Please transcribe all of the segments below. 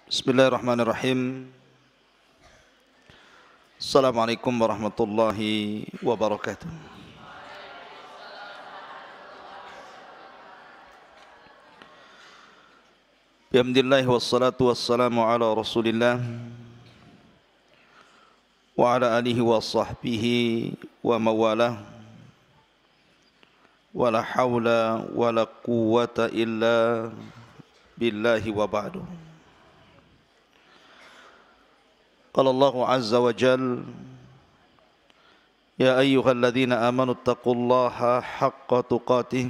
Bismillahirrahmanirrahim. Assalamualaikum warahmatullahi wabarakatuh. Bihamdillah wassalatu wassalamu ala rasulillah wa ala alihi wa sahbihi wa mawalah wa la hawla wa la quwwata illa billahi wa ba'du. Qala Allahu azza wa jal, ya ayyuhalladzina amanu taqullaha haqqa tuqatih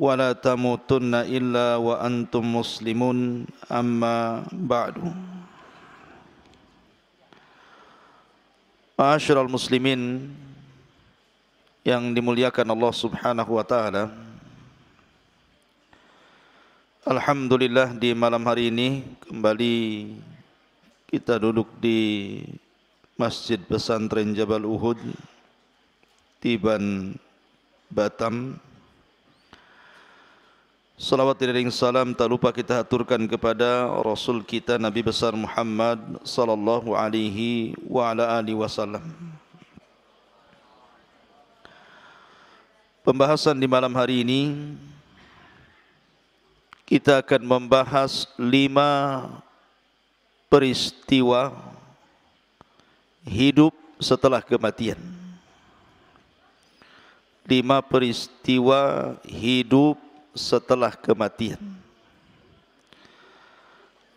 wa la tamutunna illa wa antum muslimun, amma ba'du. Ma'asyiral muslimin yang dimuliakan Allah subhanahu wa ta'ala, alhamdulillah di malam hari ini kembali kita duduk di Masjid Pesantren Jabal Uhud, Tiban, Batam. Salawat dan salam tak lupa kita aturkan kepada Rasul kita Nabi besar Muhammad sallallahu alaihi wa ala alihi wasallam. Pembahasan di malam hari ini kita akan membahas 5 peristiwa hidup setelah kematian. 5 peristiwa hidup setelah kematian.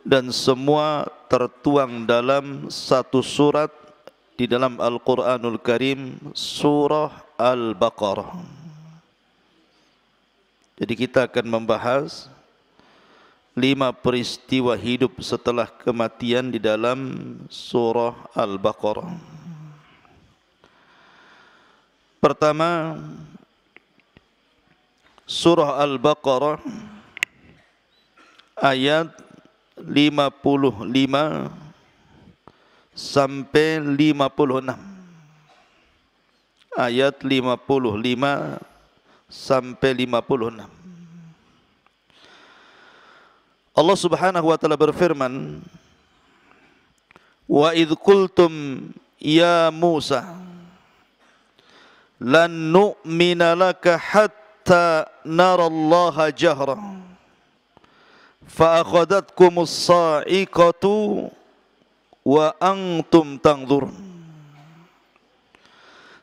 Dan semua tertuang dalam satu surat di dalam Al-Quranul Karim, surah Al-Baqarah. Jadi kita akan membahas 5 peristiwa hidup setelah kematian di dalam surah Al-Baqarah. Pertama, surah Al-Baqarah ayat 55 sampai 56. Ayat 55 sampai 56. Allah subhanahu wa ta'ala berfirman, wa idh qultum ya Musa lan nu'mina laka hatta narallaha jahra fa akhadatkumus sa'iqatu wa antum tanzurun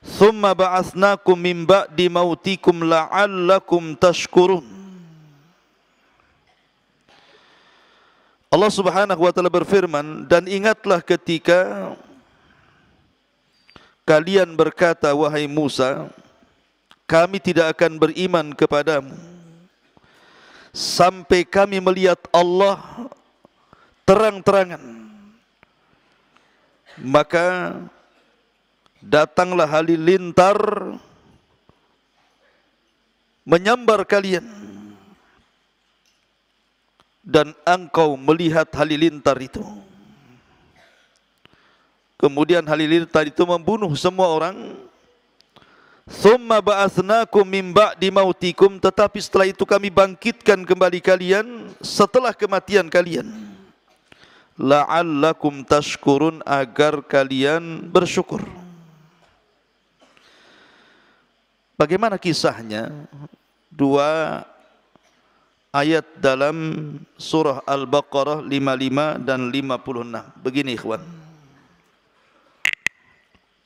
thumma ba'athnakum min ba'di mautikum la'allakum tashkurun. Allah subhanahu wa ta'ala berfirman, dan ingatlah ketika kalian berkata, wahai Musa, kami tidak akan beriman kepadamu sampai kami melihat Allah terang-terangan. Maka datanglah halilintar menyambar kalian, dan engkau melihat halilintar itu. Kemudian halilintar itu membunuh semua orang. Tsumma ba'atsnakum min ba'di mautikum, tetapi setelah itu kami bangkitkan kembali kalian setelah kematian kalian. La'allakum tashkurun, agar kalian bersyukur. Bagaimana kisahnya? 2 ayat dalam surah Al-Baqarah 55 dan 56. Begini ikhwan,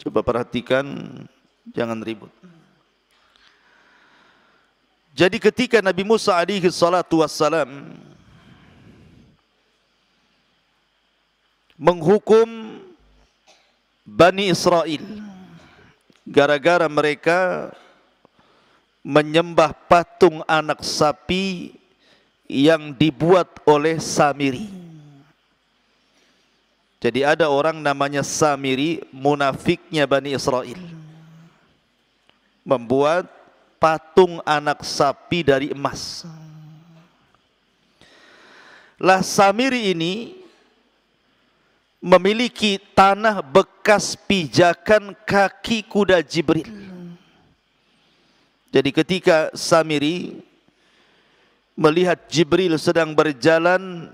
coba perhatikan, jangan ribut. Jadi ketika Nabi Musa alaihi salatu wassalam menghukum Bani Israel gara-gara mereka menyembah patung anak sapi yang dibuat oleh Samiri. Jadi ada orang namanya Samiri, munafiknya Bani Israel, membuat patung anak sapi dari emas. Lah Samiri ini memiliki tanah bekas pijakan kaki kuda Jibril. Jadi ketika Samiri melihat Jibril sedang berjalan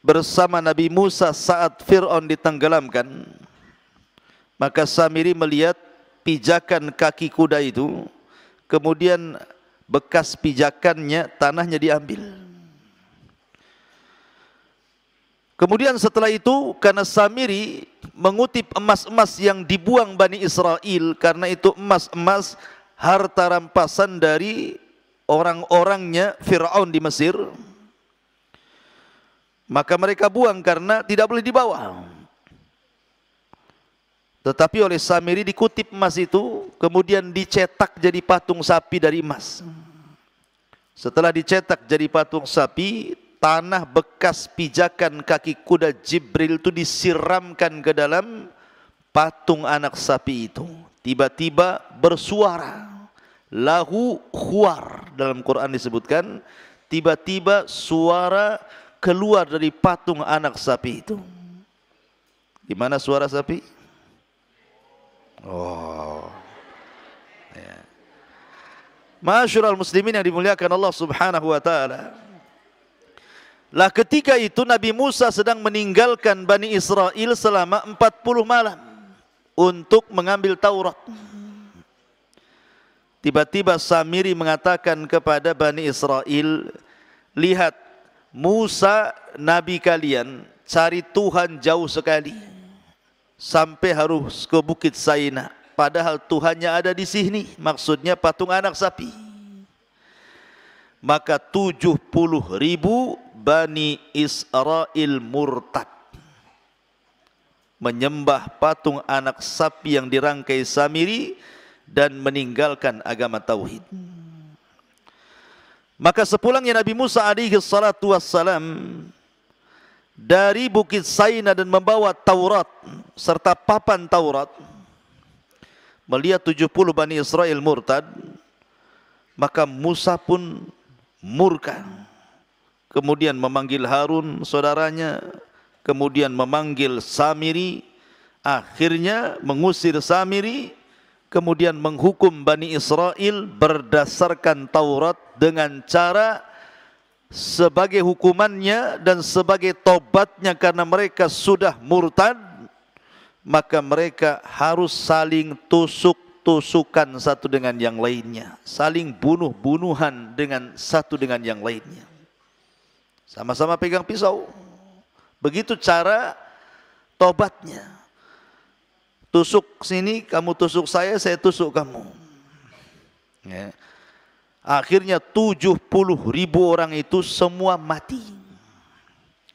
bersama Nabi Musa saat Fir'aun ditenggelamkan, maka Samiri melihat pijakan kaki kuda itu, kemudian bekas pijakannya, tanahnya diambil. Kemudian setelah itu, karena Samiri mengutip emas-emas yang dibuang Bani Israel, karena itu emas-emas harta rampasan dari orang-orangnya Fir'aun di Mesir, maka mereka buang karena tidak boleh dibawa. Tetapi oleh Samiri dikutip emas itu, kemudian dicetak jadi patung sapi dari emas. Setelah dicetak jadi patung sapi, tanah bekas pijakan kaki kuda Jibril itu disiramkan ke dalam patung anak sapi itu. Tiba-tiba bersuara, lahu khuar, dalam Quran disebutkan, tiba-tiba suara keluar dari patung anak sapi itu. Di mana suara sapi? Oh, ya. Masyurul muslimin yang dimuliakan Allah subhanahu wa ta'ala. Lah ketika itu Nabi Musa sedang meninggalkan Bani Israel selama 40 malam untuk mengambil Taurat. Tiba-tiba Samiri mengatakan kepada Bani Israel, lihat, Musa Nabi kalian cari Tuhan jauh sekali, sampai harus ke Bukit Saina, padahal Tuhannya ada di sini, maksudnya patung anak sapi. Maka 70.000 Bani Israel murtad, menyembah patung anak sapi yang dirangkai Samiri dan meninggalkan agama tauhid. Maka sepulangnya Nabi Musa alaihi salatu wassalam dari Bukit Saina dan membawa Taurat serta papan Taurat, melihat 70 Bani Israel murtad, maka Musa pun murka. Kemudian memanggil Harun saudaranya, kemudian memanggil Samiri, akhirnya mengusir Samiri, kemudian menghukum Bani Israel berdasarkan Taurat dengan cara sebagai hukumannya dan sebagai tobatnya karena mereka sudah murtad, maka mereka harus saling tusuk-tusukan satu dengan yang lainnya, saling bunuh-bunuhan dengan satu dengan yang lainnya, sama-sama pegang pisau. Begitu cara tobatnya. Tusuk sini, kamu tusuk saya tusuk kamu. Ya. Akhirnya 70.000 orang itu semua mati.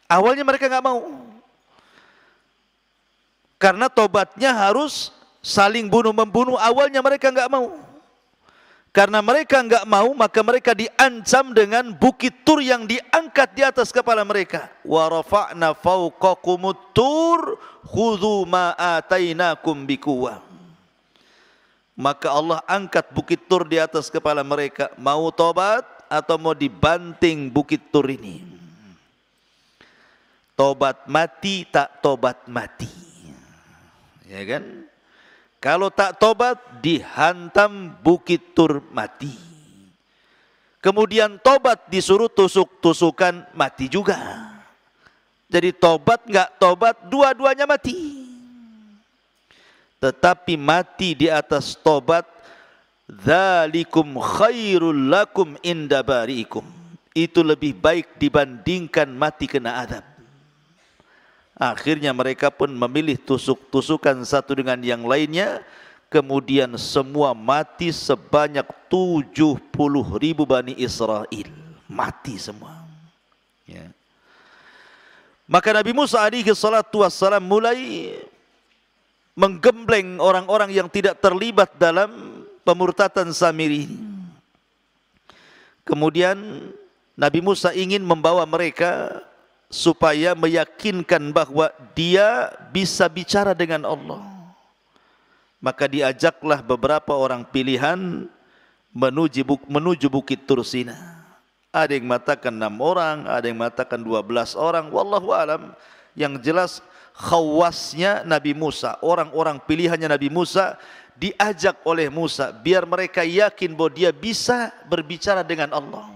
Awalnya mereka nggak mau, karena tobatnya harus saling bunuh-membunuh. Awalnya mereka nggak mau. Karena mereka nggak mau, maka mereka diancam dengan bukit Tur yang diangkat di atas kepala mereka. Wa rafa'na fawqakumut tur khudhu ma atainakum biquwwah. Maka Allah angkat bukit Tur di atas kepala mereka. Mau tobat atau mau dibanting bukit Tur ini? Tobat mati, tak tobat mati. Ya kan? Kalau tak tobat, dihantam bukit Tur mati. Kemudian tobat disuruh tusuk-tusukan mati juga. Jadi tobat nggak tobat, dua-duanya mati. Tetapi mati di atas tobat, dzalikum khairul lakum inda bari'ikum. Itu lebih baik dibandingkan mati kena azab. Akhirnya mereka pun memilih tusuk-tusukan satu dengan yang lainnya. Kemudian semua mati sebanyak 70.000 Bani Israel. Mati semua. Ya. Maka Nabi Musa alaihi salatu wassalam mulai menggembleng orang-orang yang tidak terlibat dalam pemurtatan Samiri. Kemudian Nabi Musa ingin membawa mereka supaya meyakinkan bahwa dia bisa bicara dengan Allah. Maka diajaklah beberapa orang pilihan menuju Bukit Tur Sina. Ada yang mengatakan 6 orang, ada yang mengatakan 12 orang. Wallahu alam. Yang jelas khawasnya Nabi Musa, orang-orang pilihannya Nabi Musa, diajak oleh Musa biar mereka yakin bahwa dia bisa berbicara dengan Allah.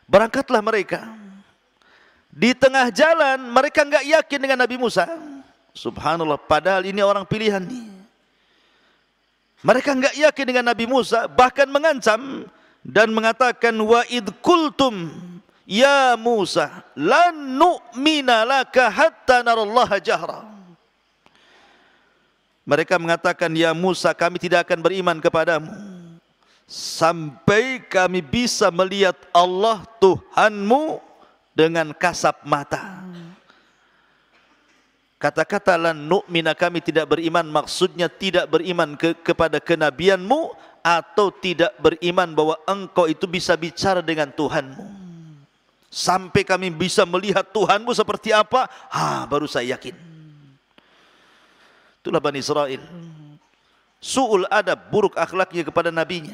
Berangkatlah mereka. Di tengah jalan mereka enggak yakin dengan Nabi Musa. Subhanallah, padahal ini orang pilihan nih. Mereka enggak yakin dengan Nabi Musa, bahkan mengancam dan mengatakan wa id qultum ya Musa lan nu'mina laka hatta narallaha jahra. Mereka mengatakan, ya Musa, kami tidak akan beriman kepadamu sampai kami bisa melihat Allah Tuhanmu dengan kasat mata. Kata-kata lan nu'mina, kami tidak beriman, maksudnya tidak beriman kepada kenabianmu, atau tidak beriman bahwa engkau itu bisa bicara dengan Tuhanmu. Sampai kami bisa melihat Tuhanmu seperti apa, baru saya yakin. Itulah Bani Israel. Su'ul adab, buruk akhlaknya kepada nabinya.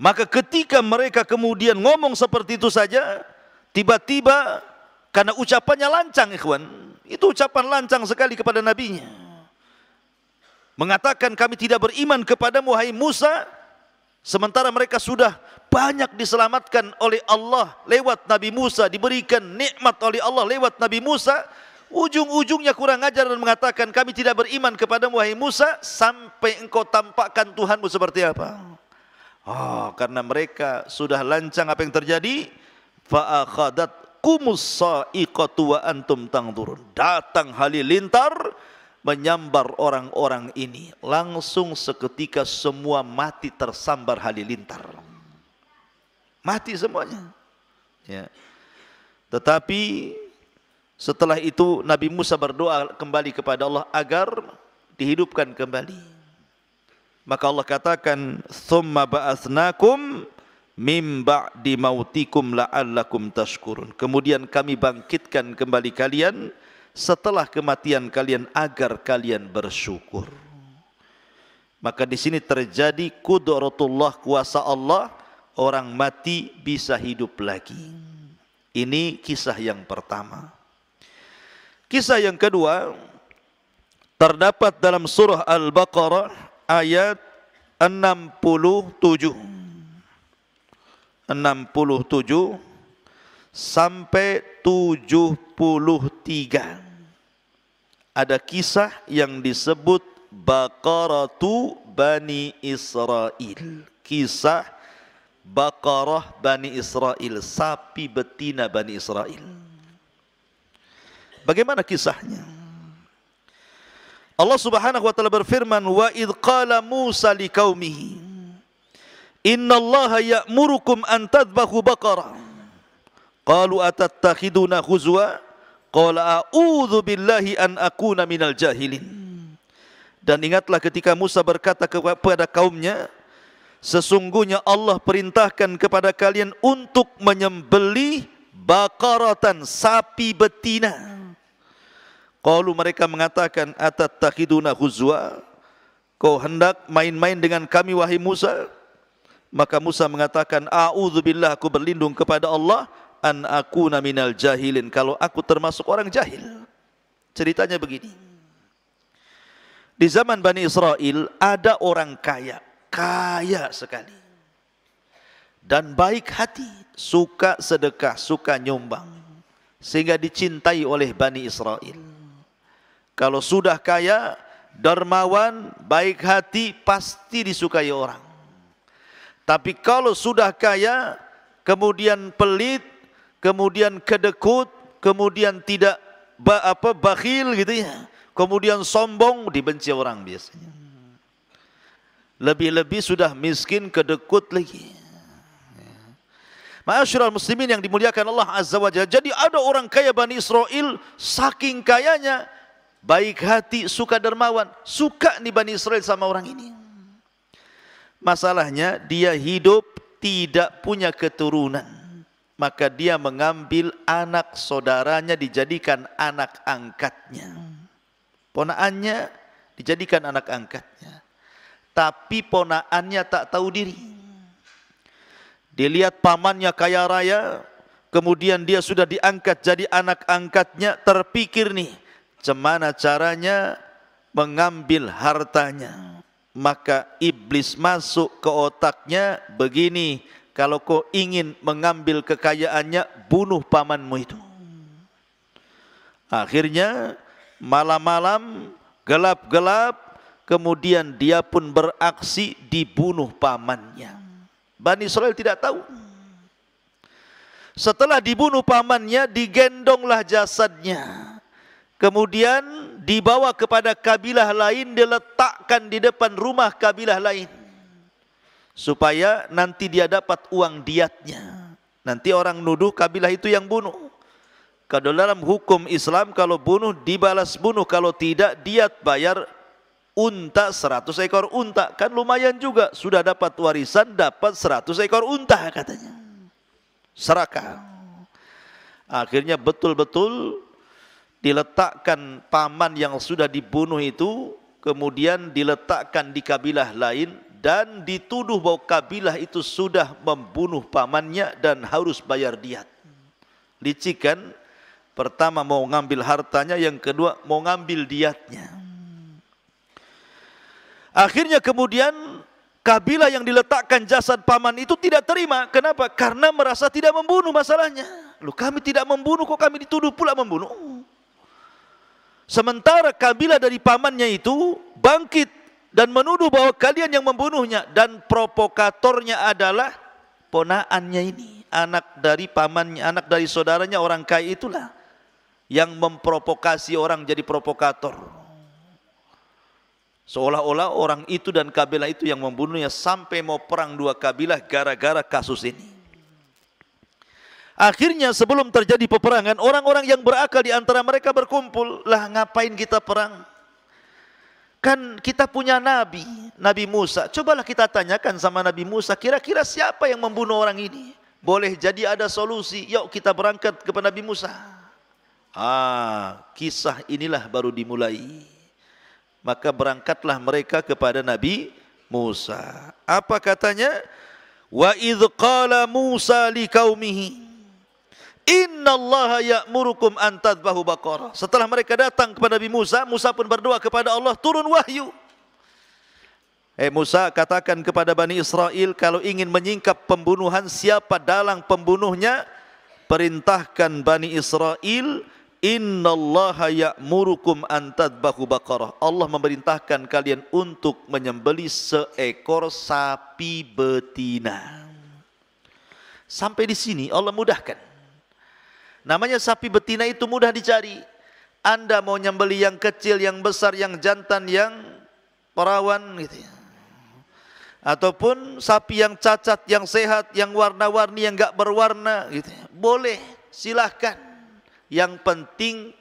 Maka ketika mereka kemudian ngomong seperti itu saja, tiba-tiba karena ucapannya lancang, ikhwan, itu ucapan lancang sekali kepada nabinya, mengatakan kami tidak beriman kepadamu wahai Musa, sementara mereka sudah banyak diselamatkan oleh Allah lewat Nabi Musa, diberikan nikmat oleh Allah lewat Nabi Musa. Ujung-ujungnya kurang ajar dan mengatakan kami tidak beriman kepadamu wahai Musa sampai engkau tampakkan Tuhanmu seperti apa. Karena mereka sudah lancang, apa yang terjadi? Fa'akhadatkumus sa'iqatu wa antum tangdurun. Datang halilintar menyambar orang-orang ini. Langsung seketika semua mati tersambar halilintar. Mati semuanya. Ya. Tetapi setelah itu Nabi Musa berdoa kembali kepada Allah agar dihidupkan kembali. Maka Allah katakan, "Tsumma ba'atsnakum mim ba'di mautikum la'allakum tashkurun." Kemudian kami bangkitkan kembali kalian setelah kematian kalian agar kalian bersyukur. Maka di sini terjadi qudratullah, kuasa Allah, orang mati bisa hidup lagi. Ini kisah yang pertama. Kisah yang kedua terdapat dalam surah Al-Baqarah ayat 67 sampai 73. Ada kisah yang disebut Baqaratu Bani Israel. Kisah Baqarah Bani Israel, sapi betina Bani Israel. Bagaimana kisahnya? Allah Subhanahu wa taala berfirman, "Wa idz qala Musa liqaumihi, innallaha ya'murukum an tadhbahu baqarah." Qalu atattakhiduna huzwa? Qala a'udzu billahi an akuna minal jahilin. Dan ingatlah ketika Musa berkata kepada kaumnya, sesungguhnya Allah perintahkan kepada kalian untuk menyembelih baqaratan, sapi betina. Qalu, mereka mengatakan, atattakhiduna huzwa? Kau hendak main-main dengan kami wahai Musa? Maka Musa mengatakan, a'udzubillah, aku berlindung kepada Allah, an akuna minal jahilin, kalau aku termasuk orang jahil. Ceritanya begini. Di zaman Bani Israel ada orang kaya, kaya sekali, dan baik hati, suka sedekah, suka nyumbang, sehingga dicintai oleh Bani Israel. Kalau sudah kaya, dermawan, baik hati, pasti disukai orang. Tapi kalau sudah kaya, kemudian pelit, kemudian kedekut, kemudian tidak bakhil gitu ya, kemudian sombong, dibenci orang biasanya. Lebih-lebih sudah miskin, kedekut lagi. Ma'asyiral muslimin yang dimuliakan Allah Azza wa Jalla. Jadi ada orang kaya Bani Israel, saking kayanya, baik hati, suka dermawan, suka nih Bani Israel sama orang ini. Masalahnya dia hidup tidak punya keturunan. Maka dia mengambil anak saudaranya dijadikan anak angkatnya. Ponaannya dijadikan anak angkatnya. Tapi ponaannya tak tahu diri. Dilihat pamannya kaya raya, kemudian dia sudah diangkat jadi anak angkatnya, terpikir nih, gimana caranya mengambil hartanya. Maka iblis masuk ke otaknya begini, kalau kau ingin mengambil kekayaannya, bunuh pamanmu itu. Akhirnya malam-malam, gelap-gelap, kemudian dia pun beraksi dibunuh pamannya. Bani Israel tidak tahu. Setelah dibunuh pamannya, digendonglah jasadnya. Kemudian dibawa kepada kabilah lain, diletakkan di depan rumah kabilah lain. Supaya nanti dia dapat uang diatnya. Nanti orang nuduh kabilah itu yang bunuh. Kalau dalam hukum Islam, kalau bunuh dibalas bunuh, kalau tidak diat bayar unta 100 ekor unta. Kan lumayan juga, sudah dapat warisan, dapat 100 ekor unta katanya. Serakah. Akhirnya betul-betul diletakkan paman yang sudah dibunuh itu, kemudian diletakkan di kabilah lain, dan dituduh bahwa kabilah itu sudah membunuh pamannya dan harus bayar diat. Licik kan? Pertama mau ngambil hartanya, yang kedua mau ngambil diatnya. Akhirnya kemudian kabilah yang diletakkan jasad paman itu tidak terima. Kenapa? Karena merasa tidak membunuh masalahnya. Loh, kami tidak membunuh, kok kami dituduh pula membunuh? Sementara kabilah dari pamannya itu bangkit dan menuduh bahwa kalian yang membunuhnya, dan provokatornya adalah ponaannya ini, anak dari pamannya, anak dari saudaranya orang kaya itulah yang memprovokasi orang jadi provokator. Seolah-olah orang itu dan kabilah itu yang membunuhnya, sampai mau perang dua kabilah gara-gara kasus ini. Akhirnya sebelum terjadi peperangan, orang-orang yang berakal di antara mereka berkumpul. Lah, ngapain kita perang? Kan kita punya Nabi, Nabi Musa. Cobalah kita tanyakan sama Nabi Musa, kira-kira siapa yang membunuh orang ini? Boleh jadi ada solusi. Yuk kita berangkat kepada Nabi Musa. Kisah inilah baru dimulai. Maka berangkatlah mereka kepada Nabi Musa. Apa katanya? Wa idh qala Musa liqaumihi innallaha ya'murukum an tadhbahu baqarah. Setelah mereka datang kepada Nabi Musa, Musa pun berdoa kepada Allah, turun wahyu. Musa, katakan kepada Bani Israel, kalau ingin menyingkap pembunuhan, siapa dalang pembunuhnya, perintahkan Bani Israel, innallaha ya'murukum an tadhbahu baqarah. Allah memerintahkan kalian untuk menyembelih seekor sapi betina. Sampai di sini Allah mudahkan. Namanya sapi betina itu mudah dicari. Anda mau nyembelih yang kecil, yang besar, yang jantan, yang perawan gitu ya. Ataupun sapi yang cacat, yang sehat, yang warna-warni, yang enggak berwarna gitu ya. Boleh, silahkan. Yang penting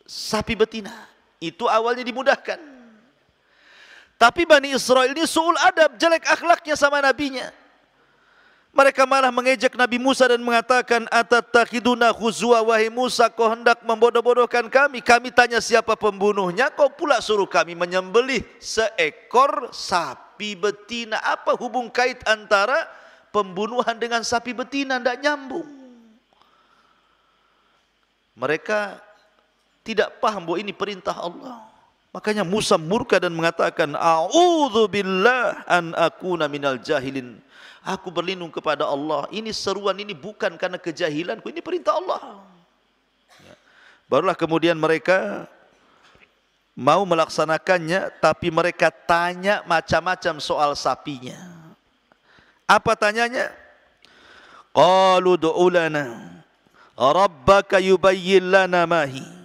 sapi betina. Itu awalnya dimudahkan. Tapi Bani Israel ini su'ul adab, jelek akhlaknya sama nabinya. Mereka malah mengejek Nabi Musa dan mengatakan, atattakhiduna khuzwa, wahai Musa, kau hendak membodoh-bodohkan kami. Kami tanya siapa pembunuhnya, kau pula suruh kami menyembelih seekor sapi betina. Apa hubung kait antara pembunuhan dengan sapi betina? Tidak nyambung. Mereka tidak paham bahwa ini perintah Allah. Makanya Musa murka dan mengatakan, a'udzubillah an akuna minal jahilin. Aku berlindung kepada Allah. Ini seruan ini bukan karena kejahilanku, ini perintah Allah. Barulah kemudian mereka mau melaksanakannya, tapi mereka tanya macam-macam soal sapinya. Apa tanyanya? Qalu du'u lana rabbaka yubayyin lana ma hi.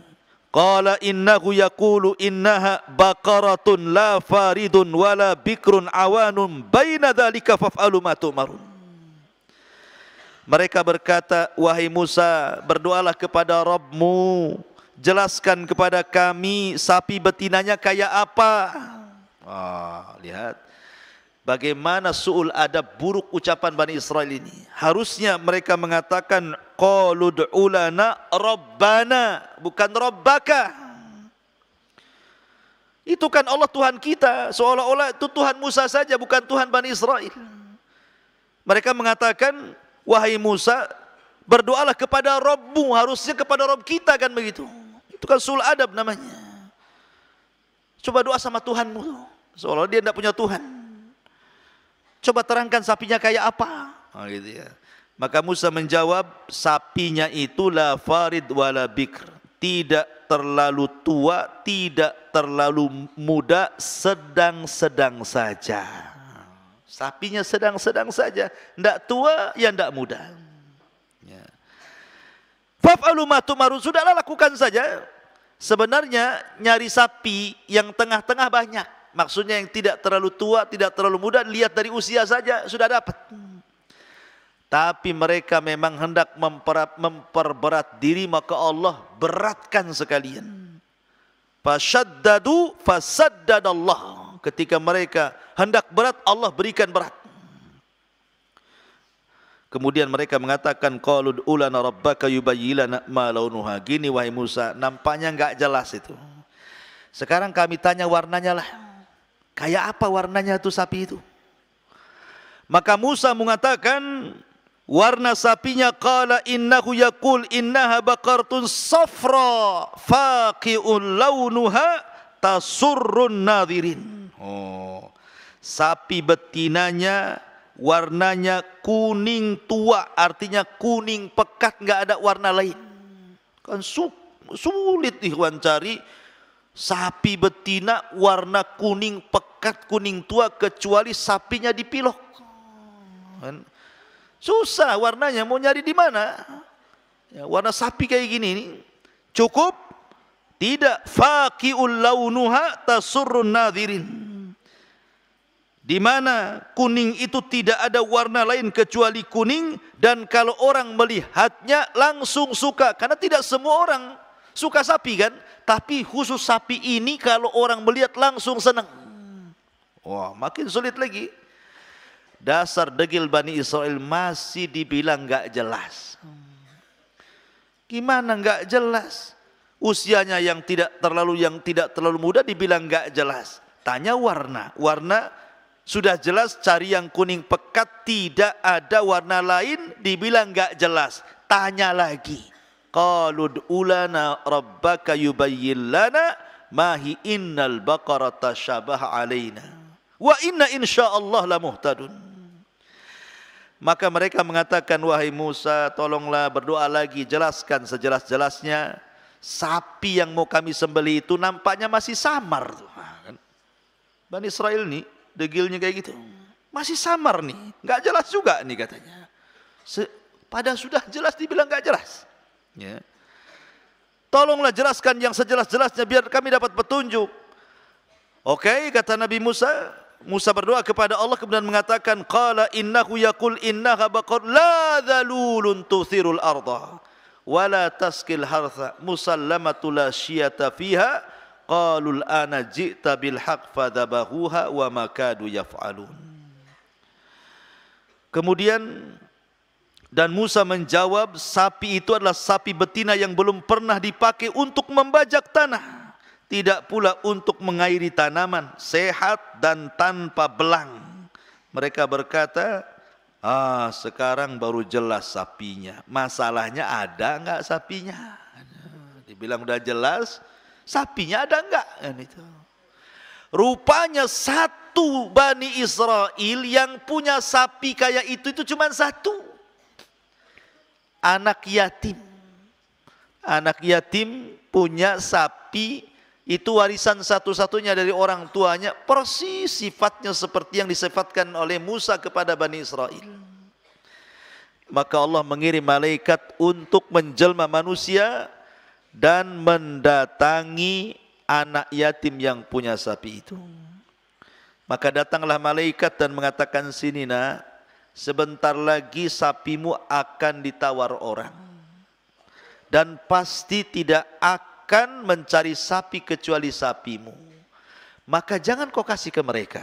Qala innahu yaqulu innaha baqaratun la faridun wala bikrun awanun baina dzalika faf'alu ma tu'marun. Mereka berkata, wahai Musa, berdoalah kepada Rabbmu, jelaskan kepada kami sapi betinanya kayak apa. Lihat bagaimana su'ul adab, buruk ucapan Bani Israel ini. Harusnya mereka mengatakan qalu du'u lana rabbana, bukan rabbaka. Itu kan Allah Tuhan kita, seolah-olah itu Tuhan Musa saja, bukan Tuhan Bani Israel. Mereka mengatakan, wahai Musa, berdoalah kepada Rabbmu, harusnya kepada Rabb kita kan begitu. Itu kan su'ul adab namanya. Coba doa sama Tuhanmu, seolah-olah dia tidak punya Tuhan. Coba terangkan sapinya kayak apa. Gitu ya. Maka Musa menjawab, sapinya itu la farid wala bikr, tidak terlalu tua, tidak terlalu muda, sedang-sedang saja. Sapinya sedang-sedang saja, tidak tua, ya tidak muda. Ya. Faf'alu ma tu'marun, sudahlah lakukan saja. Sebenarnya nyari sapi yang tengah-tengah banyak. Maksudnya yang tidak terlalu tua, tidak terlalu muda, lihat dari usia saja sudah dapat. Tapi mereka memang hendak memperberat diri, maka Allah beratkan sekalian. Fasyaddadu fasaddadallah. Ketika mereka hendak berat, Allah berikan berat. Kemudian mereka mengatakan, qalu ulana rabbaka yubayyilana ma launuha. Gini wahai Musa, nampaknya enggak jelas itu. Sekarang kami tanya warnanya lah. Kayak apa warnanya itu sapi itu? Maka Musa mengatakan, warna sapinya, qala innahu yaqul innaha baqaratun safra faqi'un launuha tasurrun nadhirin. Oh, sapi betinanya warnanya kuning tua, artinya kuning pekat, nggak ada warna lain. Kan sulit ikhwan cari sapi betina warna kuning pekat, kuning tua, kecuali sapinya dipilok. Kan susah warnanya, mau nyari di mana? Ya, warna sapi kayak gini nih. Cukup tidak, faqi'ul launuha tasurrun nadhirin. Di mana kuning itu tidak ada warna lain kecuali kuning, dan kalau orang melihatnya langsung suka, karena tidak semua orang suka sapi kan, tapi khusus sapi ini kalau orang melihat langsung senang. Wah, makin sulit lagi. Dasar degil Bani Israel masih dibilang nggak jelas. Gimana nggak jelas? Usianya yang tidak terlalu muda dibilang nggak jelas. Tanya warna, sudah jelas cari yang kuning pekat, tidak ada warna lain, dibilang enggak jelas. Tanya lagi. Qalu ulana rabbaka yubayyin lana ma hi innal baqarata syabah alaina wa inna insyaallah la muhtadun. Maka mereka mengatakan, wahai Musa, tolonglah berdoa lagi, jelaskan sejelas-jelasnya. Sapi yang mau kami sembelih itu nampaknya masih samar. Bani Israel nih degilnya kayak gitu, masih samar nih, nggak jelas juga nih katanya. Pada sudah jelas dibilang nggak jelas. Ya. Tolonglah jelaskan yang sejelas-jelasnya biar kami dapat petunjuk. Oke, kata Nabi Musa. Musa berdoa kepada Allah kemudian mengatakan, qala innahu yaqul innaha baqar la dhalulun tuthirul arda wa la taskil hartha musallamatu la syiyata fiha. Qalul ana ji'ta bil haqq fadhabahuha wa ma kadu yaf'alun. Kemudian dan Musa menjawab, sapi itu adalah sapi betina yang belum pernah dipakai untuk membajak tanah, tidak pula untuk mengairi tanaman, sehat dan tanpa belang. Mereka berkata, sekarang baru jelas sapinya. Masalahnya ada enggak sapinya? Dibilang udah jelas, sapinya ada enggak? Rupanya satu Bani Israel yang punya sapi kayak itu cuma satu. Anak yatim. Anak yatim punya sapi, itu warisan satu-satunya dari orang tuanya. Persis sifatnya seperti yang disifatkan oleh Musa kepada Bani Israel. Maka Allah mengirim malaikat untuk menjelma manusia dan mendatangi anak yatim yang punya sapi itu. Maka datanglah malaikat dan mengatakan, sini nak, sebentar lagi sapimu akan ditawar orang. Dan pasti tidak akan mencari sapi kecuali sapimu. Maka jangan kau kasih ke mereka.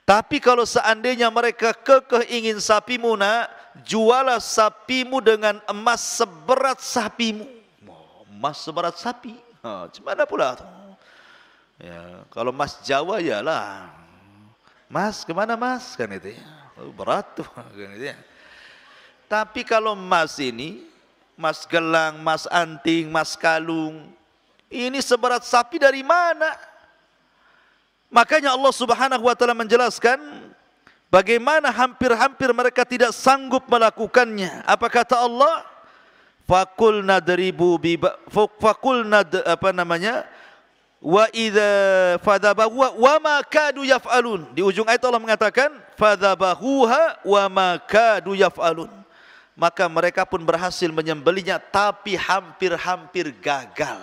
Tapi kalau seandainya mereka kekeh ingin sapimu nak, jualah sapimu dengan emas seberat sapimu. Emas seberat sapi, gimana pula tuh? Ya, kalau emas Jawa ya lah, mas kemana mas kan itu ya, berat tuh kan itu ya. Tapi kalau emas ini, emas gelang, emas anting, emas kalung, ini seberat sapi dari mana? Makanya Allah Subhanahu wa taala menjelaskan, Bagaimana hampir-hampir mereka tidak sanggup melakukannya. Apa kata Allah? Fakul nadribu wa idza fadhabahu wa ma kadu yaf'alun. Di ujung ayat Allah mengatakan fadhabahuha wa ma kadu yaf'alun. Maka mereka pun berhasil menyembelihnya, tapi hampir-hampir gagal.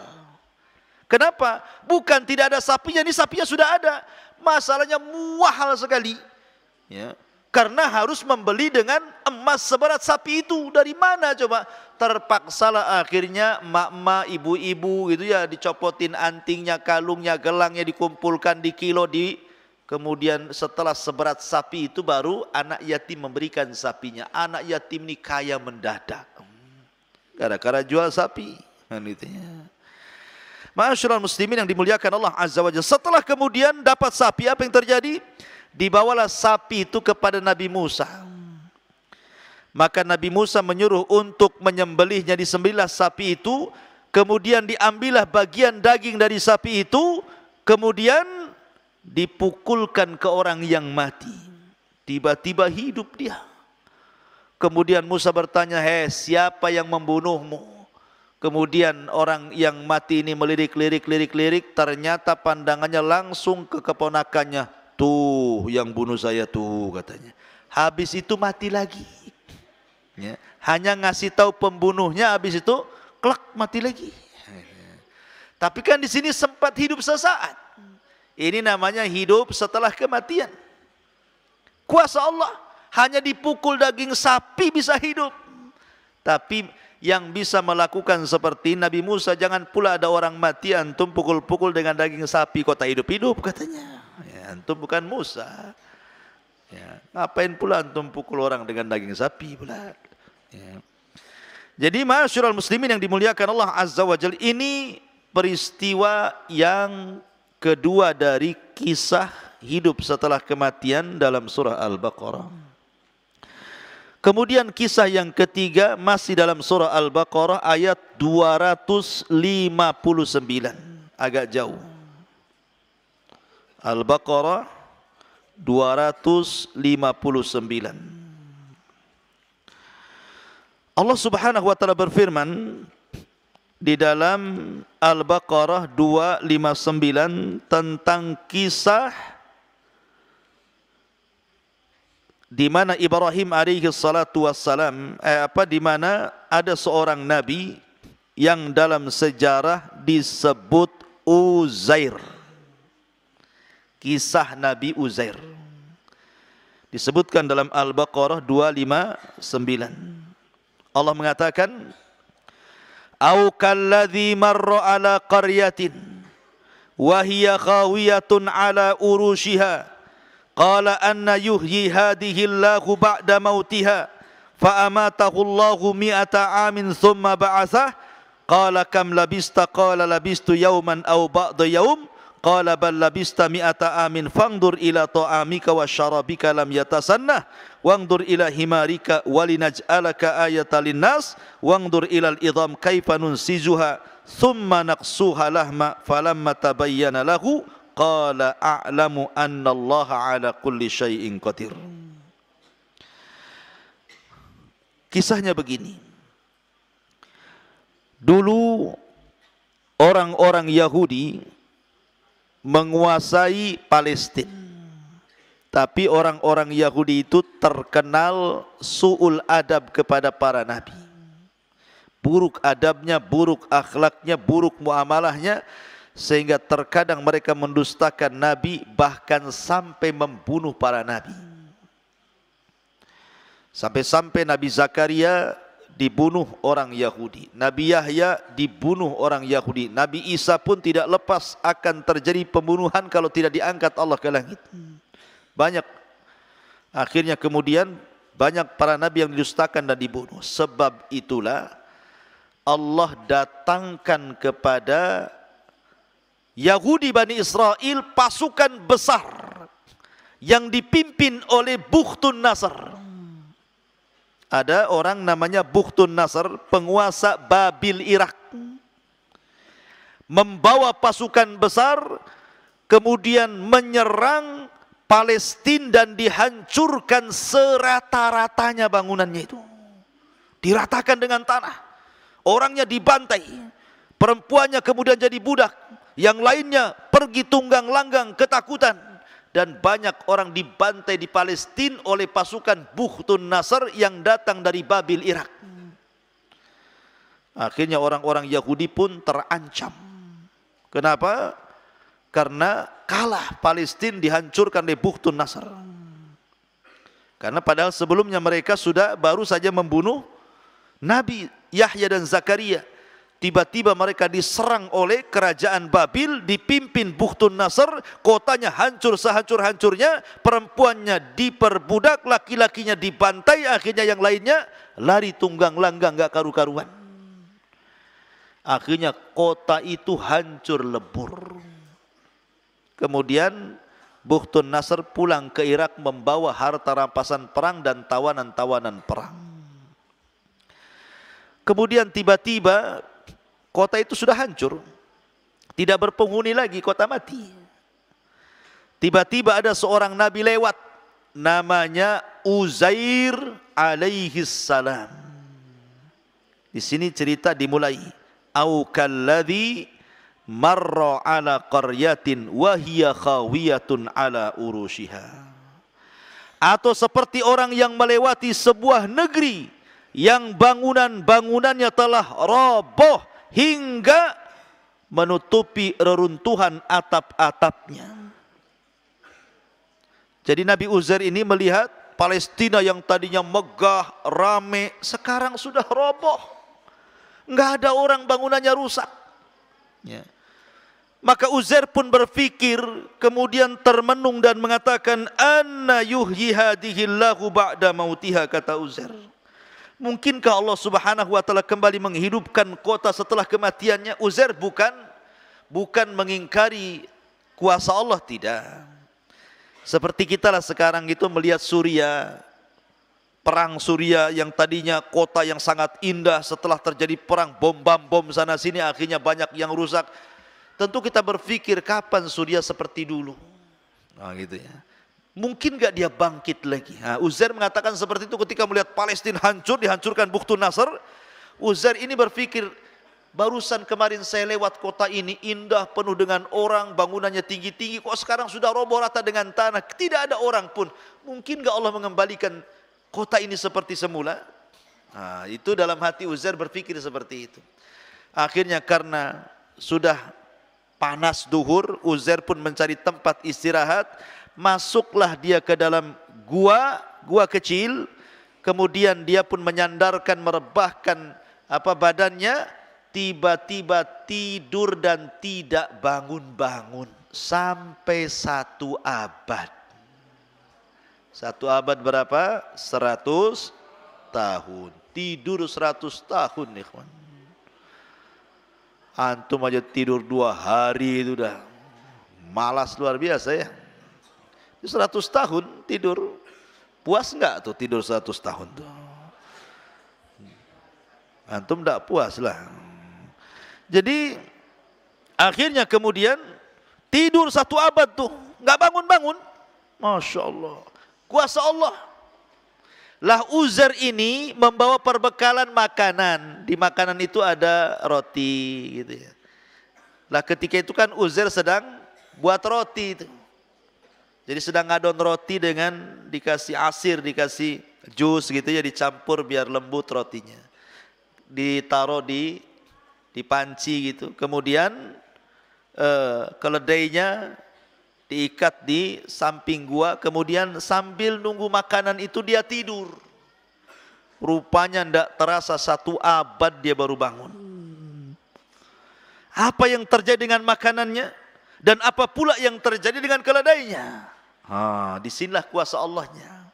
Kenapa? Bukan tidak ada sapinya, ini sapinya sudah ada. Masalahnya mahal sekali. Ya, karena harus membeli dengan emas seberat sapi itu. Dari mana coba? Terpaksalah akhirnya mak-mak, ibu-ibu gitu ya, dicopotin antingnya, kalungnya, gelangnya, dikumpulkan di kilo, kemudian setelah seberat sapi itu baru anak yatim memberikan sapinya. Anak yatim ini kaya mendadak gara-gara jual sapi. Ma'asyiral muslimin yang dimuliakan Allah Azza wa Jalla. Setelah kemudian dapat sapi, apa yang terjadi? Dibawalah sapi itu kepada Nabi Musa. Maka Nabi Musa menyuruh untuk menyembelihnya, disembelihlah sapi itu. Kemudian diambillah bagian daging dari sapi itu. Kemudian dipukulkan ke orang yang mati. Tiba-tiba hidup dia. Kemudian Musa bertanya, hei, siapa yang membunuhmu? Kemudian orang yang mati ini melirik-lirik. Ternyata pandangannya langsung ke keponakannya. Tuh yang bunuh saya tuh, katanya. Habis itu mati lagi. Ya, hanya ngasih tahu pembunuhnya, habis itu klak mati lagi. Tapi kan di sini sempat hidup sesaat. Ini namanya hidup setelah kematian. Kuasa Allah, hanya dipukul daging sapi bisa hidup. Tapi yang bisa melakukan seperti Nabi Musa, jangan pula ada orang mati antum pukul-pukul dengan daging sapi kok tak hidup-hidup, katanya. Ya, antum bukan Musa. Ya, ngapain pula antum pukul orang dengan daging sapi pula? Ya. Jadi ma'asyiral muslimin yang dimuliakan Allah Azza wa Jalla, ini peristiwa yang kedua dari kisah hidup setelah kematian dalam surah Al-Baqarah. Kemudian kisah yang ketiga masih dalam surah Al-Baqarah ayat 259, agak jauh. Al-Baqarah 259. Allah Subhanahu wa taala berfirman di dalam Al-Baqarah 259 tentang kisah di mana Ibrahim alaihi salatu wassalam di mana ada seorang nabi yang dalam sejarah disebut Uzair. Kisah Nabi Uzair disebutkan dalam Al-Baqarah 259. Allah mengatakan, "Au kalladzi marra ala qaryatin wa hiya khawiyatun ala urushiha qala anna yuhyi hadhihi Allahu ba'da mautiha fa amatahu Allahu mi'ata amin thumma ba'athah qala kam labista qala labistu yawman aw ba'da yawm qala bal labista mi'ata amin fangdur ila ta'amika wa syarabika lam yatasannah wangdur ila himarika walinaj'alaka ayatan linnas wangdur ilal idham kaifa nunsizuha thumma naqsuha lahma falamma tabayyana lahu qala a'lamu anna Allah ala kulli syai'in qadir." Kisahnya begini. Dulu orang-orang Yahudi menguasai Palestina. Tapi orang-orang Yahudi itu terkenal su'ul adab kepada para nabi. Buruk adabnya, buruk akhlaknya, buruk muamalahnya, sehingga terkadang mereka mendustakan nabi, bahkan sampai membunuh para nabi. Sampai-sampai Nabi Zakaria dibunuh orang Yahudi, Nabi Yahya dibunuh orang Yahudi, Nabi Isa pun tidak lepas akan terjadi pembunuhan kalau tidak diangkat Allah ke langit. Banyak, akhirnya kemudian banyak para nabi yang didustakan dan dibunuh. Sebab itulah Allah datangkan kepada Yahudi Bani Israel pasukan besar yang dipimpin oleh Bukhtun Nasr. Ada orang namanya Bukhtun Nasr, penguasa Babil Irak, membawa pasukan besar kemudian menyerang Palestina dan dihancurkan serata-ratanya bangunannya itu. Diratakan dengan tanah. Orangnya dibantai. Perempuannya kemudian jadi budak. Yang lainnya pergi tunggang langgang ketakutan. Dan banyak orang dibantai di Palestina oleh pasukan Bukhtun Nasr yang datang dari Babil, Irak. Akhirnya orang-orang Yahudi pun terancam. Kenapa? Karena kalah, Palestina dihancurkan oleh Bukhtun Nasr. Karena padahal sebelumnya mereka sudah baru saja membunuh Nabi Yahya dan Zakaria. Tiba-tiba mereka diserang oleh kerajaan Babil dipimpin Bukhtun Nasr, kotanya hancur sehancur-hancurnya, perempuannya diperbudak, laki-lakinya dibantai, akhirnya yang lainnya lari tunggang langgang gak karu-karuan. Akhirnya kota itu hancur lebur. Kemudian Bukhtun Nasr pulang ke Irak membawa harta rampasan perang dan tawanan-tawanan perang. Kemudian tiba-tiba kota itu sudah hancur, tidak berpenghuni lagi, kota mati. Tiba-tiba ada seorang nabi lewat, namanya Uzair alaihi salam. Di sini cerita dimulai, au kalladzi marra ala qaryatin wa hiya khawiyatun ala urushiha. Atau seperti orang yang melewati sebuah negeri yang bangunan-bangunannya telah roboh hingga menutupi reruntuhan atap-atapnya. Jadi Nabi Uzair ini melihat Palestina yang tadinya megah, rame, sekarang sudah roboh. Enggak ada orang, bangunannya rusak. Ya. Maka Uzair pun berpikir, kemudian termenung dan mengatakan, anna yuhyi hadhillahu ba'da mautiha, kata Uzair. Mungkinkah Allah Subhanahu wa taala kembali menghidupkan kota setelah kematiannya? Uzair bukan mengingkari kuasa Allah, tidak. Seperti kita lah sekarang itu melihat Suriah, perang Suriah yang tadinya kota yang sangat indah, setelah terjadi perang bom sana sini akhirnya banyak yang rusak. Tentu kita berpikir kapan Suriah seperti dulu. Nah, gitu ya. Mungkin gak dia bangkit lagi? Nah, Uzair mengatakan seperti itu ketika melihat Palestina hancur, dihancurkan Bukhtun Nasr. Uzair ini berpikir, barusan kemarin saya lewat kota ini, indah, penuh dengan orang, bangunannya tinggi-tinggi, kok sekarang sudah roboh rata dengan tanah, tidak ada orang pun. Mungkin gak Allah mengembalikan kota ini seperti semula? Nah, itu dalam hati Uzair berpikir seperti itu. Akhirnya karena sudah panas duhur, Uzair pun mencari tempat istirahat. Masuklah dia ke dalam gua kecil, kemudian dia pun menyandarkan, merebahkan badannya, tiba-tiba tidur dan tidak bangun-bangun sampai 1 abad. 1 abad berapa? 100 tahun. Tidur 100 tahun, ikhwan. Antum aja tidur 2 hari itu udah malas luar biasa ya. 100 tahun tidur, puas enggak tuh tidur 100 tahun tuh? Antum enggak puas lah. Jadi akhirnya kemudian tidur 1 abad tuh, enggak bangun-bangun. Masya Allah, kuasa Allah. Lah Uzair ini membawa perbekalan makanan. Di makanan itu ada roti gitu ya. Lah ketika itu kan Uzair sedang buat roti itu. Jadi sedang ngadon roti dengan dikasih asir, dikasih jus gitu ya, dicampur biar lembut rotinya. Ditaruh di panci gitu. Kemudian keledainya diikat di samping gua. Kemudian sambil nunggu makanan itu dia tidur. Rupanya ndak terasa 1 abad dia baru bangun. Apa yang terjadi dengan makanannya? Dan apa pula yang terjadi dengan keledainya? Disinilah kuasa Allahnya.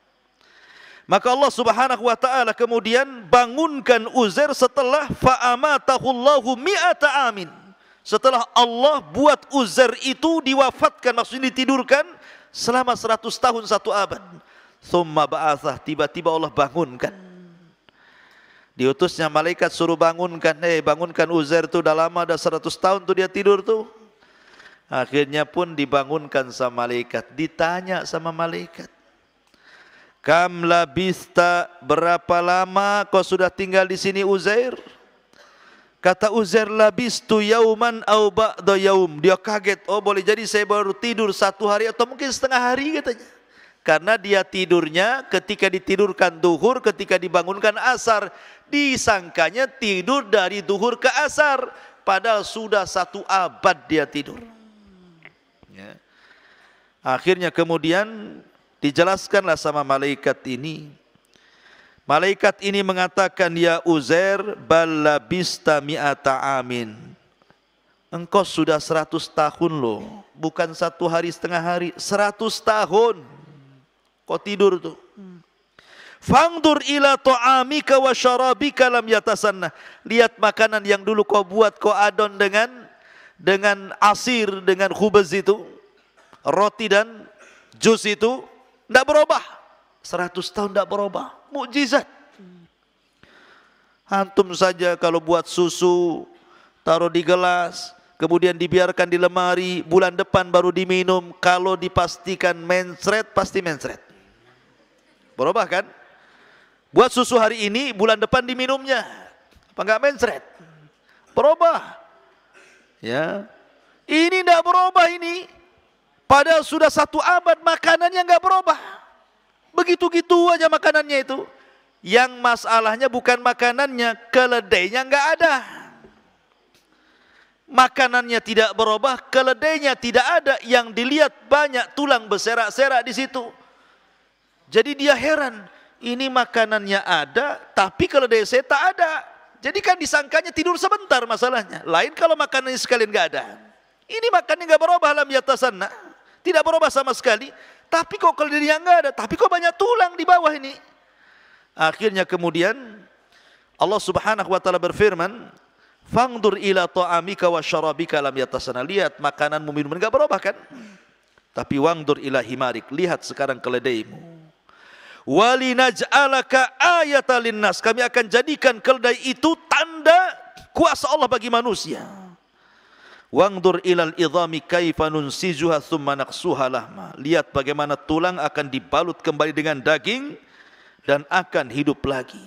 Maka Allah Subhanahu wa taala kemudian bangunkan Uzair setelah fa'amatahullahu mi'ata amin. Setelah Allah buat Uzair itu diwafatkan, maksudnya ditidurkan selama 100 tahun 1 abad. Tsumma ba'atsah, tiba-tiba Allah bangunkan. Diutusnya malaikat suruh bangunkan, bangunkan Uzair tuh udah lama, udah 100 tahun tuh dia tidur tuh. Akhirnya pun dibangunkan sama malaikat. Ditanya sama malaikat, kam labista, berapa lama kau sudah tinggal di sini Uzair? Kata Uzair, labistu yauman au ba'da yaum. Dia kaget, oh boleh jadi saya baru tidur 1 hari atau mungkin setengah hari katanya. Karena dia tidurnya ketika ditidurkan duhur, ketika dibangunkan asar, disangkanya tidur dari duhur ke asar, padahal sudah 1 abad dia tidur. Ya. Akhirnya kemudian dijelaskanlah sama malaikat ini. Malaikat ini mengatakan, ya Uzair, bal labista mi'ata amin. Engkau sudah 100 tahun loh, bukan 1 hari setengah hari, 100 tahun kau tidur tuh. Fangdur ila ta'amika wa syarabika lam yatasanna. Lihat makanan yang dulu kau buat, kau adon dengan asir, dengan khubaz itu, roti dan jus itu, tidak berubah. 100 tahun tidak berubah. Mukjizat. Antum saja kalau buat susu, taruh di gelas, kemudian dibiarkan di lemari, bulan depan baru diminum, kalau dipastikan mencret, pasti mencret. Berubah kan? Buat susu hari ini, bulan depan diminumnya, apa enggak mencret? Berubah. Ya, ini tidak berubah ini. Padahal sudah 1 abad makanannya enggak berubah. Begitu-gitu aja makanannya itu. Yang masalahnya bukan makanannya, keledainya enggak ada. Makanannya tidak berubah, keledainya tidak ada. Yang dilihat banyak tulang berserak-serak di situ. Jadi dia heran, ini makanannya ada, tapi keledai saya tak ada. Jadi kan disangkanya tidur sebentar masalahnya. Lain kalau makanannya sekalian enggak ada. Ini makanannya enggak berubah, lam yatasanna. Tidak berubah sama sekali. Tapi kok keledainya enggak ada, tapi kok banyak tulang di bawah ini. Akhirnya kemudian Allah Subhanahu wa taala berfirman, fangdur ila ta'amika wa syarabika lam yatasanna. Lihat makananmu, minuman enggak berubah kan? Tapi wangdur ila himarik, lihat sekarang keledaimu. Walinaj'alaka ayatan linnas, kami akan jadikan keledai itu tanda kuasa Allah bagi manusia. Wangdur ilal idhami kaifa nunsijuha thumma naqsuha lahma. Lihat bagaimana tulang akan dibalut kembali dengan daging dan akan hidup lagi.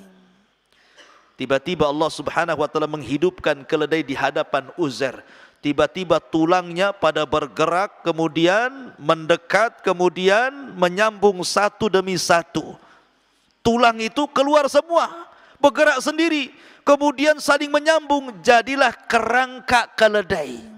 Tiba-tiba Allah Subhanahu wa taala menghidupkan keledai di hadapan Uzair. Tiba-tiba tulangnya pada bergerak, kemudian mendekat, kemudian menyambung satu demi satu. Tulang itu keluar semua, bergerak sendiri, kemudian saling menyambung, jadilah kerangka keledai.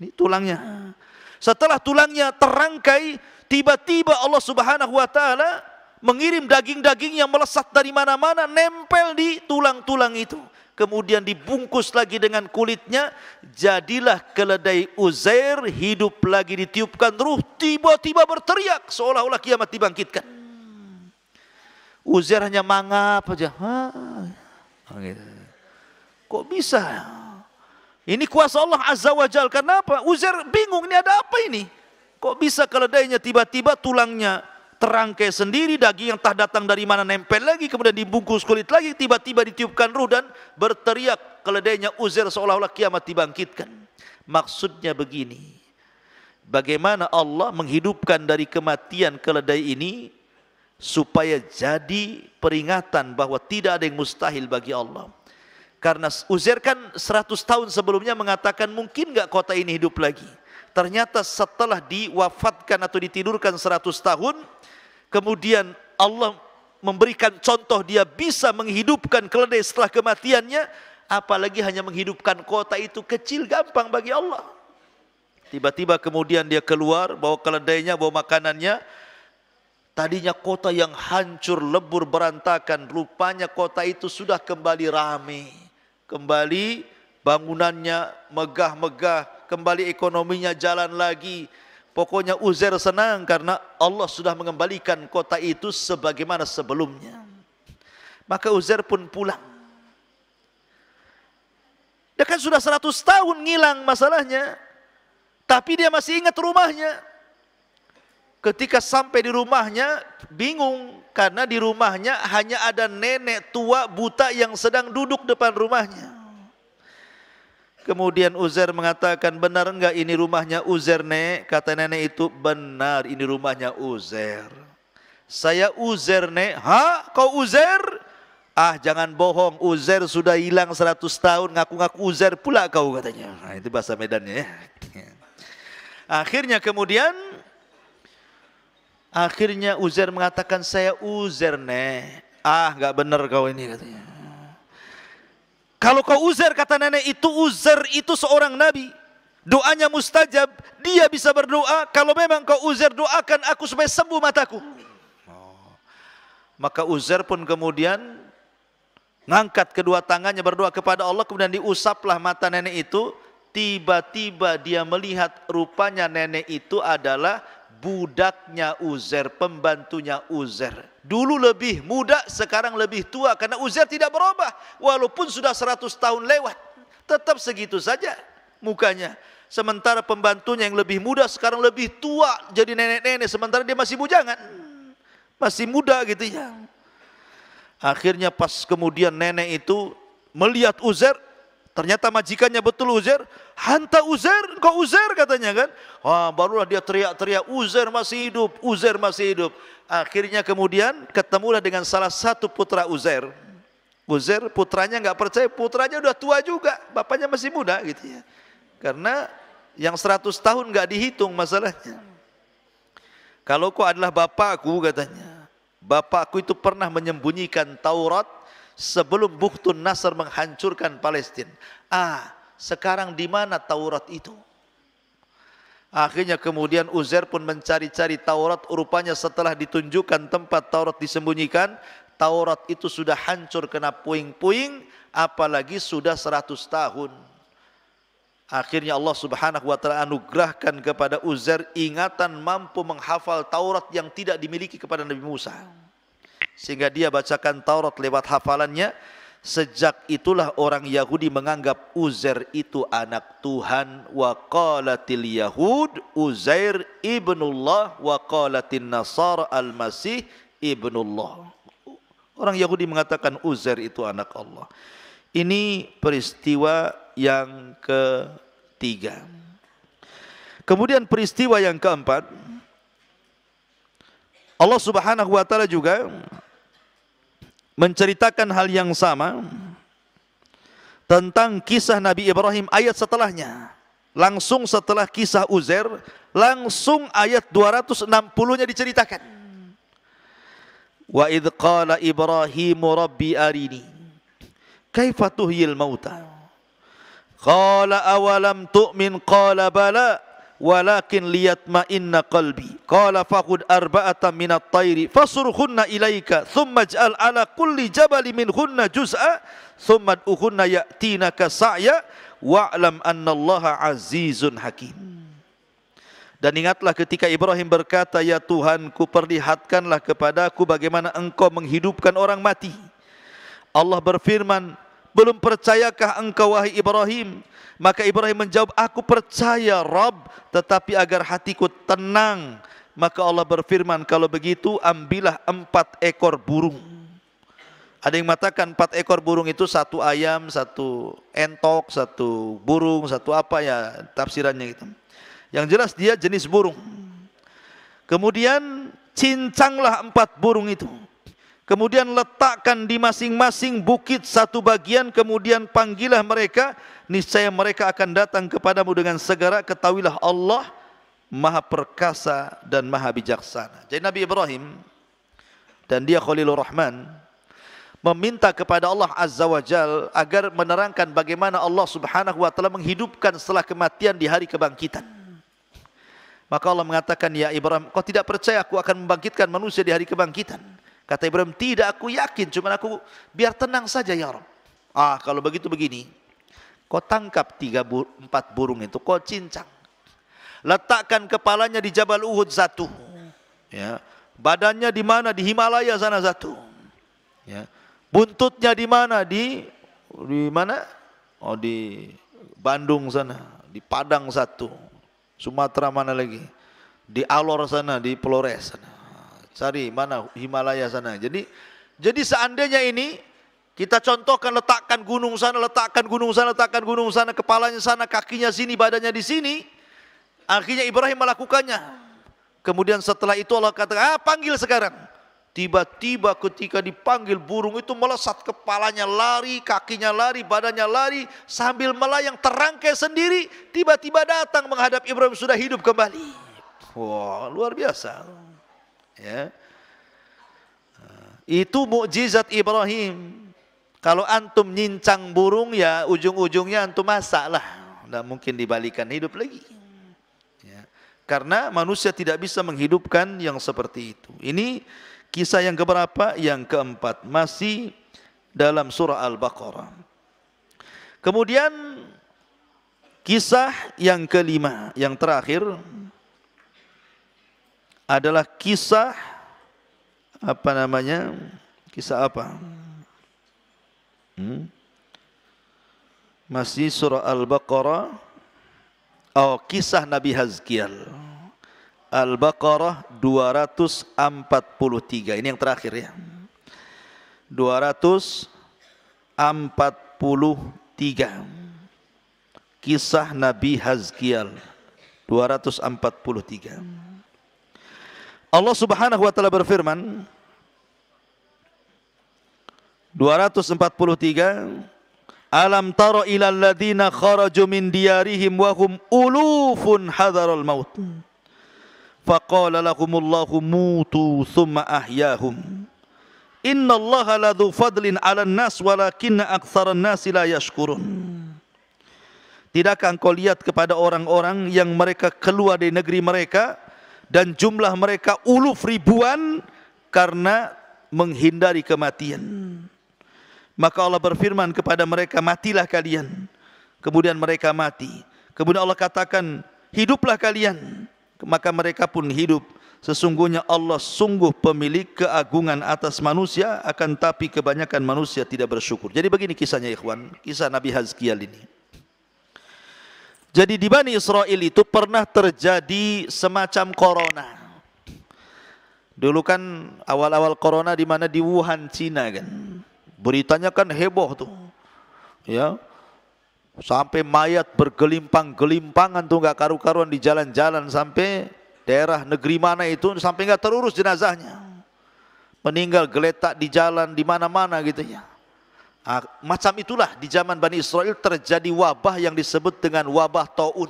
Ini tulangnya. Setelah tulangnya terangkai, tiba-tiba Allah Subhanahu wa taala mengirim daging-daging yang melesat dari mana-mana, nempel di tulang-tulang itu. Kemudian dibungkus lagi dengan kulitnya, jadilah keledai Uzair hidup lagi, ditiupkan ruh, tiba-tiba berteriak seolah-olah kiamat dibangkitkan. Uzair hanya mangap aja. Kok bisa? Ini kuasa Allah Azza wa Jal. Kenapa? Uzair bingung, ini ada apa ini? Kok bisa keledainya tiba-tiba tulangnya terangkai sendiri, daging yang tak datang dari mana nempel lagi, kemudian dibungkus kulit lagi, tiba-tiba ditiupkan ruh dan berteriak keledainya Uzair seolah-olah kiamat dibangkitkan. Maksudnya begini, bagaimana Allah menghidupkan dari kematian keledai ini supaya jadi peringatan bahwa tidak ada yang mustahil bagi Allah. Karena Uzair kan 100 tahun sebelumnya mengatakan mungkin enggak kota ini hidup lagi. Ternyata setelah diwafatkan atau ditidurkan 100 tahun, kemudian Allah memberikan contoh dia bisa menghidupkan keledai setelah kematiannya, apalagi hanya menghidupkan kota itu kecil, gampang bagi Allah. Tiba-tiba kemudian dia keluar, bawa keledainya, bawa makanannya. Tadinya kota yang hancur, lebur, berantakan, rupanya kota itu sudah kembali ramai. Kembali bangunannya megah-megah, kembali ekonominya jalan lagi. Pokoknya Uzair senang karena Allah sudah mengembalikan kota itu sebagaimana sebelumnya. Maka Uzair pun pulang. Dia kan sudah 100 tahun ngilang masalahnya, tapi dia masih ingat rumahnya. Ketika sampai di rumahnya bingung karena di rumahnya hanya ada nenek tua buta yang sedang duduk depan rumahnya. Kemudian Uzair mengatakan, benar enggak ini rumahnya Uzair, Nek? Kata nenek itu, benar ini rumahnya Uzair. Saya Uzair, Nek. Hah? Kau Uzair? Ah, jangan bohong, Uzair sudah hilang 100 tahun, ngaku-ngaku Uzair pula kau, katanya. Nah, itu bahasa Medannya ya. Akhirnya Uzair mengatakan, saya Uzair, Nek. Ah, enggak benar kau ini, katanya. Kalau kau Uzair, kata nenek itu, Uzair itu seorang nabi. Doanya mustajab, dia bisa berdoa. Kalau memang kau Uzair, doakan aku supaya sembuh mataku. Maka Uzair pun kemudian ngangkat kedua tangannya berdoa kepada Allah, kemudian diusaplah mata nenek itu. Tiba-tiba dia melihat rupanya nenek itu adalah budaknya Uzair, pembantunya Uzair. Dulu lebih muda, sekarang lebih tua, karena Uzair tidak berubah. Walaupun sudah 100 tahun lewat, tetap segitu saja mukanya. Sementara pembantunya yang lebih muda sekarang lebih tua, jadi nenek-nenek, sementara dia masih bujangan, masih muda gitu ya. Akhirnya pas kemudian nenek itu melihat Uzair, ternyata majikannya betul Uzair. Hanta Uzair, kau Uzair, katanya kan. Wah, barulah dia teriak-teriak, Uzair masih hidup, Uzair masih hidup. Akhirnya kemudian ketemulah dengan salah satu putra Uzair. Uzair putranya nggak percaya, putranya udah tua juga, bapaknya masih muda gitu ya. Karena yang 100 tahun nggak dihitung masalahnya. Kalau kau adalah bapakku, katanya, bapakku itu pernah menyembunyikan Taurat sebelum Bukhtun Nasr menghancurkan Palestina. Ah, sekarang di mana Taurat itu? Akhirnya kemudian Uzair pun mencari-cari Taurat. Rupanya setelah ditunjukkan tempat Taurat disembunyikan, Taurat itu sudah hancur kena puing-puing, apalagi sudah 100 tahun. Akhirnya Allah Subhanahu wa taala anugerahkan kepada Uzair ingatan mampu menghafal Taurat yang tidak dimiliki kepada Nabi Musa. Sehingga dia bacakan Taurat lewat hafalannya. Sejak itulah orang Yahudi menganggap Uzair itu anak Tuhan. Wa qalatil Yahud Uzair ibnullah wa qalatin Nasara al-Masih ibnullah. Orang Yahudi mengatakan Uzair itu anak Allah. Ini peristiwa yang ketiga. Kemudian peristiwa yang keempat, Allah Subhanahu wa taala juga menceritakan hal yang sama tentang kisah Nabi Ibrahim ayat setelahnya. Langsung setelah kisah Uzair, langsung ayat 260-nya diceritakan. Wa idh qala Ibrahimu rabbi arini kaifa tuhyil mauta. Qala awalam tu'min qala bala walakin liyatma'inna qalbi. Qala faqud arba'atan minat tayri fasurhunna ilaika thumma ij'al ala kulli jabali minhunna juz'a thumma ad'uhunna ya'tinaka sa'ya wa'lam annallaha azizun hakim. Dan ingatlah ketika Ibrahim berkata, ya Tuhanku, perlihatkanlah kepadaku bagaimana engkau menghidupkan orang mati. Allah berfirman, belum percayakah engkau wahai Ibrahim? Maka Ibrahim menjawab, aku percaya Rabb, tetapi agar hatiku tenang. Maka Allah berfirman, kalau begitu ambillah 4 ekor burung. Ada yang mengatakan 4 ekor burung itu 1 ayam, 1 entok, 1 burung, 1 apa ya tafsirannya gitu. Yang jelas dia jenis burung. Kemudian cincanglah 4 burung itu. Kemudian letakkan di masing-masing bukit 1 bagian, kemudian panggillah mereka, niscaya mereka akan datang kepadamu dengan segera. Ketahuilah Allah Maha Perkasa dan Maha Bijaksana. Jadi Nabi Ibrahim, dan dia Khalilur Rahman, meminta kepada Allah Azza wa Jal agar menerangkan bagaimana Allah Subhanahu wa taala menghidupkan setelah kematian di hari kebangkitan. Maka Allah mengatakan, ya Ibrahim, kau tidak percaya aku akan membangkitkan manusia di hari kebangkitan? Kata Ibrahim, tidak, aku yakin, cuma aku biar tenang saja ya Rabb. Ah, kalau begitu begini, kau tangkap 4 burung itu, kau cincang, letakkan kepalanya di Jabal Uhud 1, ya, badannya di mana? Di Himalaya sana 1, ya, buntutnya di mana? Di mana? Oh, di Bandung sana, di Padang 1, Sumatera mana lagi? Di Alor sana, di Flores sana. Cari mana Himalaya sana. Jadi seandainya ini Kita contohkan, letakkan gunung sana, letakkan gunung sana, letakkan gunung sana, kepalanya sana, kakinya sini, badannya di sini. Akhirnya Ibrahim melakukannya. Kemudian setelah itu Allah katakan, panggil sekarang. Tiba-tiba ketika dipanggil, burung itu melesat, kepalanya lari, kakinya lari, badannya lari, sambil melayang terangkai sendiri, tiba-tiba datang menghadap Ibrahim, sudah hidup kembali. Wah, luar biasa. Ya. Itu mukjizat Ibrahim. Kalau antum nyincang burung, ya ujung-ujungnya antum masak lah. Tidak mungkin dibalikan hidup lagi. Ya. Karena manusia tidak bisa menghidupkan yang seperti itu. Ini kisah yang keberapa? Yang keempat, masih dalam surah Al-Baqarah. Kemudian kisah yang kelima, yang terakhir adalah kisah apa namanya? Kisah apa? Masih surah Al-Baqarah. Oh, kisah Nabi Hazkiel. Al-Baqarah 243. Ini yang terakhir ya. 243. Kisah Nabi Hazkiel 243. Allah Subhanahu wa taala berfirman 243, Alam tara ilal ladzina kharaju min diyarihim wa hum ulufun hadaral maut. Faqala lahumullahu mutu thumma ahyahum. Innallaha ladzu fadlin 'alan nas walakinna aktsaran nasi la yashkurun. Tidakkah engkau lihat kepada orang-orang yang mereka keluar dari negeri mereka dan jumlah mereka uluf ribuan karena menghindari kematian. Maka Allah berfirman kepada mereka, matilah kalian. Kemudian mereka mati. Kemudian Allah katakan, hiduplah kalian. Maka mereka pun hidup. Sesungguhnya Allah sungguh pemilik keagungan atas manusia, akan tapi kebanyakan manusia tidak bersyukur. Jadi begini kisahnya ikhwan, kisah Nabi Hazkiel ini. Jadi di Bani Israel itu pernah terjadi semacam corona. Dulu kan awal-awal corona di mana? Di Wuhan, Cina kan. Beritanya kan heboh tuh. Ya. Sampai mayat bergelimpang-gelimpangan tuh, enggak karu-karuan di jalan-jalan, sampai daerah negeri mana itu sampai enggak terurus jenazahnya. Meninggal geletak di jalan di mana-mana gitu ya. Macam itulah di zaman Bani Israel terjadi wabah yang disebut dengan wabah taun.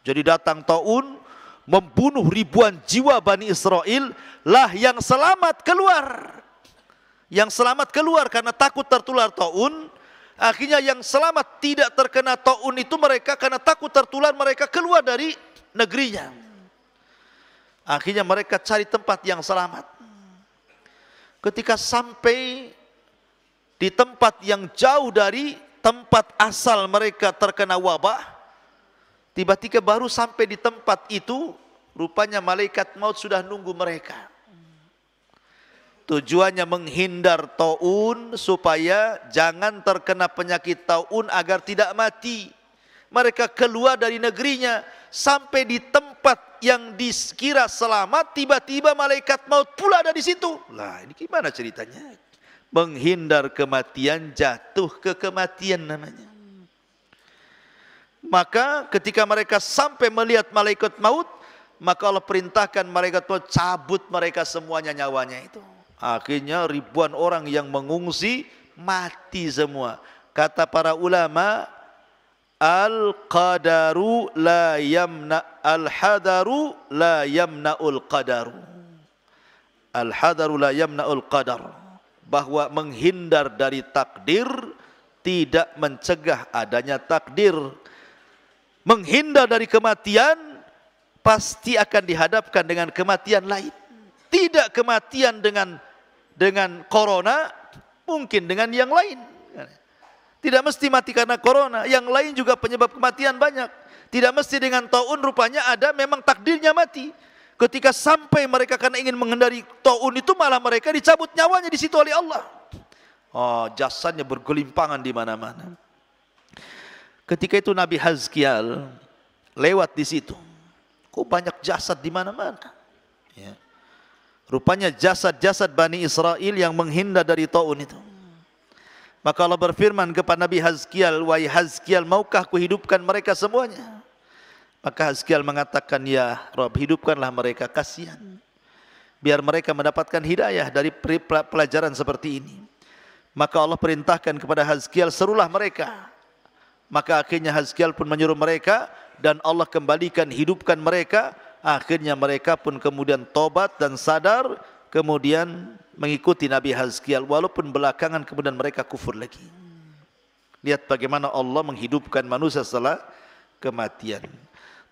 Jadi datang taun membunuh ribuan jiwa Bani Israel, lah yang selamat keluar. Yang selamat keluar karena takut tertular taun. Akhirnya yang selamat tidak terkena taun itu mereka karena takut tertular, mereka keluar dari negerinya. Akhirnya mereka cari tempat yang selamat. Ketika sampai di tempat yang jauh dari tempat asal mereka terkena wabah, tiba-tiba baru sampai di tempat itu, rupanya malaikat maut sudah nunggu mereka. Tujuannya menghindar taun supaya jangan terkena penyakit taun agar tidak mati. Mereka keluar dari negerinya sampai di tempat yang dikira selamat, tiba-tiba malaikat maut pula ada di situ. Lah, ini gimana ceritanya? Menghindar kematian, jatuh ke kematian namanya. Maka ketika mereka sampai melihat malaikat maut, maka Allah perintahkan malaikat maut cabut mereka semuanya nyawanya itu. Akhirnya ribuan orang yang mengungsi mati semua. Kata para ulama, al-qadaru la yamna al-hadaru la yamna'ul qadaru. Al-hadaru la yamna'ul qadar. Bahwa menghindar dari takdir tidak mencegah adanya takdir. Menghindar dari kematian pasti akan dihadapkan dengan kematian lain. Tidak kematian dengan corona, mungkin dengan yang lain. Tidak mesti mati karena corona, yang lain juga penyebab kematian banyak. Tidak mesti dengan taun, rupanya ada memang takdirnya mati. Ketika sampai mereka karena ingin menghindari taun itu, malah mereka dicabut nyawanya di situ oleh Allah. Oh, jasadnya bergelimpangan di mana-mana. Ketika itu Nabi Hazkiel lewat di situ. Kok banyak jasad di mana-mana? Ya. Rupanya jasad-jasad Bani Israel yang menghindar dari taun itu. Maka Allah berfirman kepada Nabi Hazkiel, wahai Hazkiel, maukah kuhidupkan mereka semuanya? Maka Hazkiel mengatakan, ya Rabb, hidupkanlah mereka, kasihan. Biar mereka mendapatkan hidayah dari pelajaran seperti ini. Maka Allah perintahkan kepada Hazkiel, serulah mereka. Maka akhirnya Hazkiel pun menyuruh mereka, dan Allah kembalikan, hidupkan mereka. Akhirnya mereka pun kemudian tobat dan sadar, kemudian mengikuti Nabi Hazkiel, walaupun belakangan kemudian mereka kufur lagi. Lihat bagaimana Allah menghidupkan manusia setelah kematian.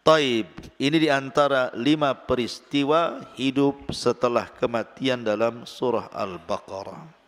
Taib, ini diantara 5 peristiwa hidup setelah kematian dalam surah Al-Baqarah.